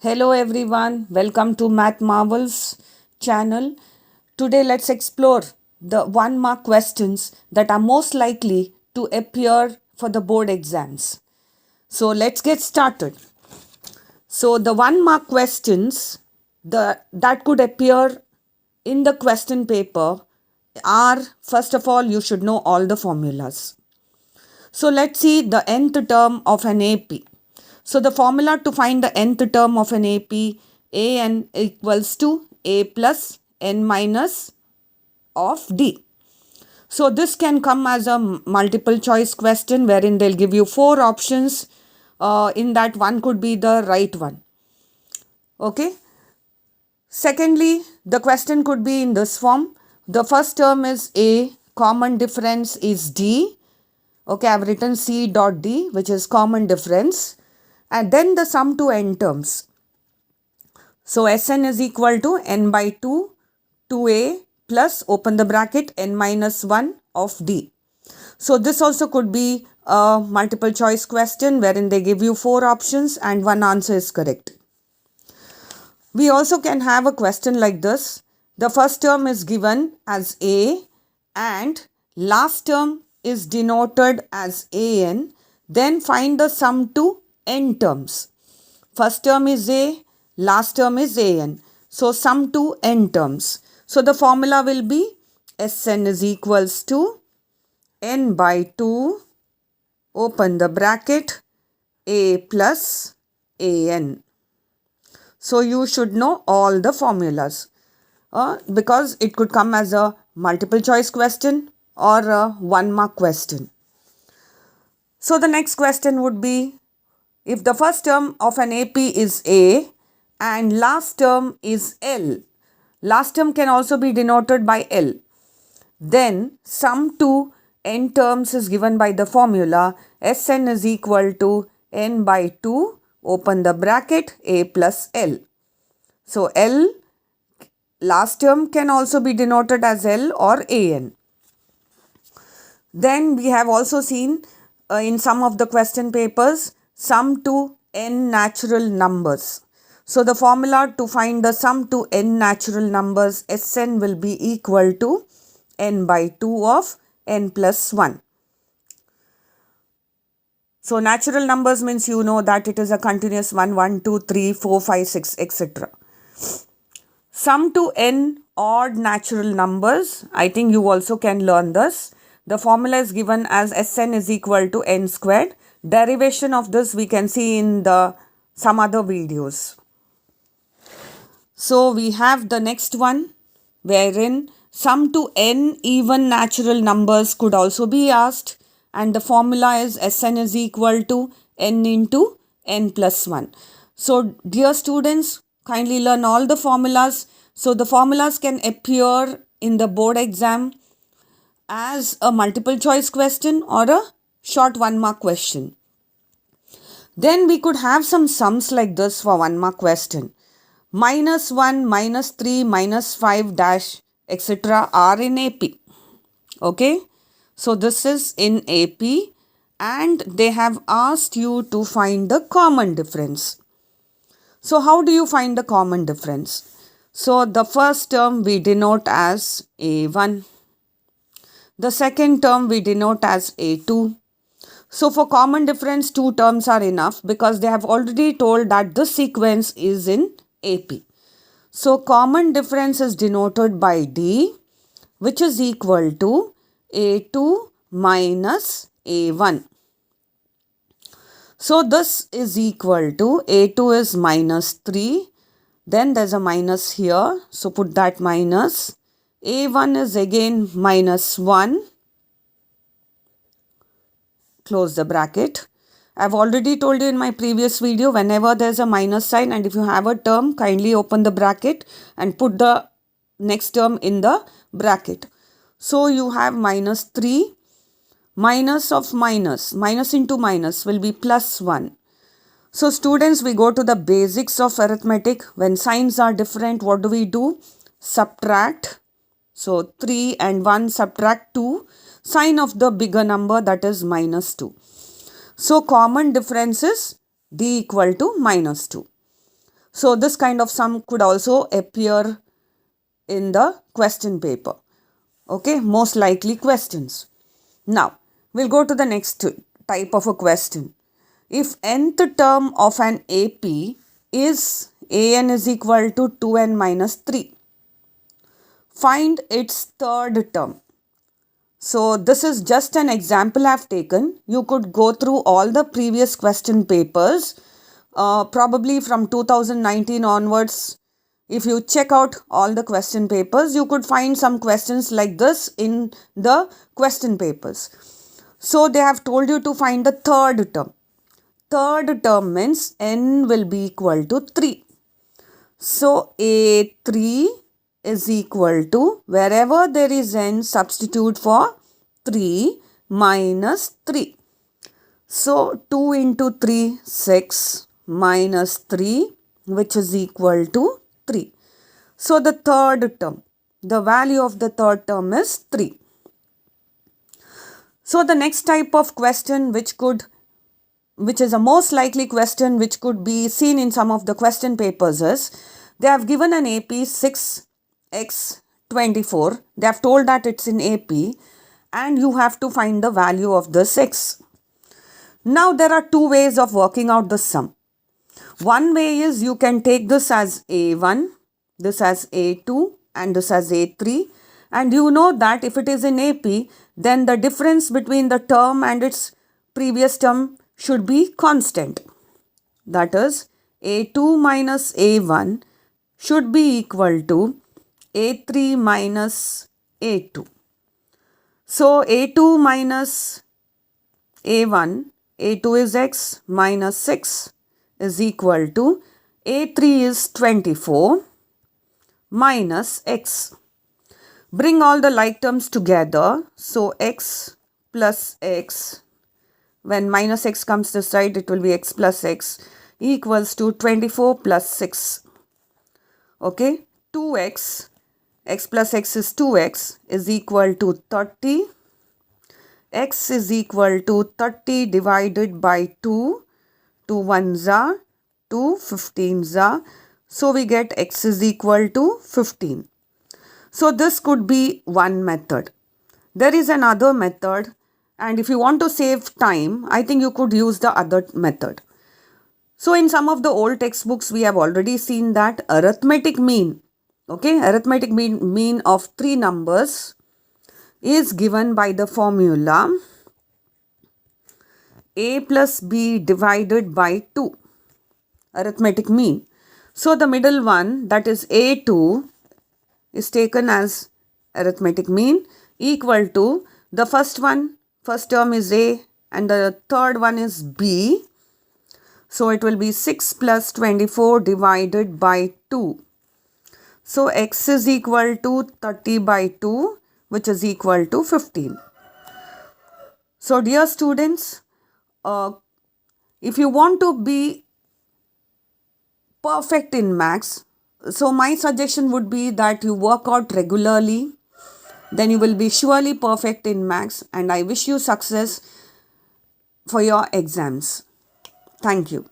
Hello everyone, welcome to Math Marvels channel. Today let's explore the 1 mark questions that are most likely to appear for the board exams. So let's get started. So the 1 mark questions that could appear in the question paper are, first of all, you should know all the formulas. So let's see the nth term of an AP. So the formula to find the nth term of an AP, an equals to a plus n minus of d. So this can come as a multiple choice question wherein they'll give you 4 options. In that, one could be the right one. Okay. Secondly, the question could be in this form. The first term is A, common difference is D. Okay, I've written C dot D, which is common difference. And then the sum to n terms. So Sn is equal to n by 2, 2a plus open the bracket n minus 1 of d. So this also could be a multiple choice question wherein they give you 4 options and one answer is correct. We also can have a question like this. The first term is given as a and last term is denoted as an. Then find the sum to n terms. First term is a, last term is an. So sum to n terms. So the formula will be Sn is equals to n by 2, open the bracket, a plus an. So you should know all the formulas because it could come as a multiple choice question or a 1 mark question. So the next question would be, if the first term of an AP is A and last term is L, last term can also be denoted by L, then sum to n terms is given by the formula Sn is equal to n by 2, open the bracket, A plus L. So L, last term can also be denoted as L or An. Then we have also seen in some of the question papers, sum to n natural numbers. So the formula to find the sum to n natural numbers, Sn will be equal to n by 2 of n plus 1. So natural numbers means you know that it is a continuous 1, 1, 2, 3, 4, 5, 6, etc. Sum to n odd natural numbers, I think you also can learn this. The formula is given as Sn is equal to n squared. Derivation of this we can see in some other videos. So we have the next one wherein sum to n even natural numbers could also be asked, and the formula is Sn is equal to n into n plus 1. So dear students, kindly learn all the formulas. So the formulas can appear in the board exam as a multiple choice question or a short 1 mark question. Then we could have some sums like this for 1 mark question. Minus 1, minus 3, minus 5 dash etc. are in AP. Okay. So this is in AP and they have asked you to find the common difference. So how do you find the common difference? So the first term we denote as A1. The second term we denote as A2. So for common difference, 2 terms are enough because they have already told that this sequence is in AP. So common difference is denoted by D, which is equal to A2 minus A1. So this is equal to A2 is minus 3. Then there's a minus here. So put that minus. A1 is again minus 1. Close the bracket. I've already told you in my previous video, whenever there's a minus sign and if you have a term, kindly open the bracket and put the next term in the bracket. So you have minus 3. Minus of minus, minus into minus will be plus 1. So students, we go to the basics of arithmetic. When signs are different, what do we do? Subtract. So 3 and 1 subtract 2. Sign of the bigger number, that is minus 2. So common difference is D equal to minus 2. So this kind of sum could also appear in the question paper. Okay, most likely questions. Now, we'll go to the next type of a question. If nth term of an AP is an is equal to 2n minus 3, find its third term. So this is just an example I've taken. You could go through all the previous question papers, probably from 2019 onwards. If you check out all the question papers, you could find some questions like this in the question papers. So they have told you to find the third term. Third term means n will be equal to 3. So A3 is equal to, wherever there is n, substitute for 3 minus 3. So 2 into 3, 6 minus 3, which is equal to 3. So the third term, the value of the third term is 3. So the next type of question which is a most likely question which could be seen in some of the question papers is, they have given an AP 6x24. They have told that it's in AP and you have to find the value of this x. Now there are two ways of working out the sum. One way is you can take this as A1, this as A2 and this as A3, and you know that if it is in AP, then the difference between the term and its previous term should be constant. That is, A2 minus A1 should be equal to A3 minus A2. So A2 minus A1, A2 is x minus 6 is equal to A3 is 24 minus x. Bring all the like terms together. So x plus x, when minus x comes this side, it will be x plus x equals to 24 plus 6. Okay, 2x, x plus x is 2x, is equal to 30. X is equal to 30 divided by 2. 2 1s are 2, 15s are. So we get x is equal to 15. So this could be one method. There is another method, and if you want to save time, I think you could use the other method. So in some of the old textbooks, we have already seen that arithmetic mean, arithmetic mean of 3 numbers is given by the formula a plus b divided by 2, arithmetic mean. So the middle one, that is A2, is taken as arithmetic mean equal to the first term is A and the third one is B. So it will be 6 plus 24 divided by 2. So x is equal to 30 by 2, which is equal to 15. So dear students, if you want to be perfect in maths, so my suggestion would be that you work out regularly, then you will be surely perfect in maths, and I wish you success for your exams. Thank you.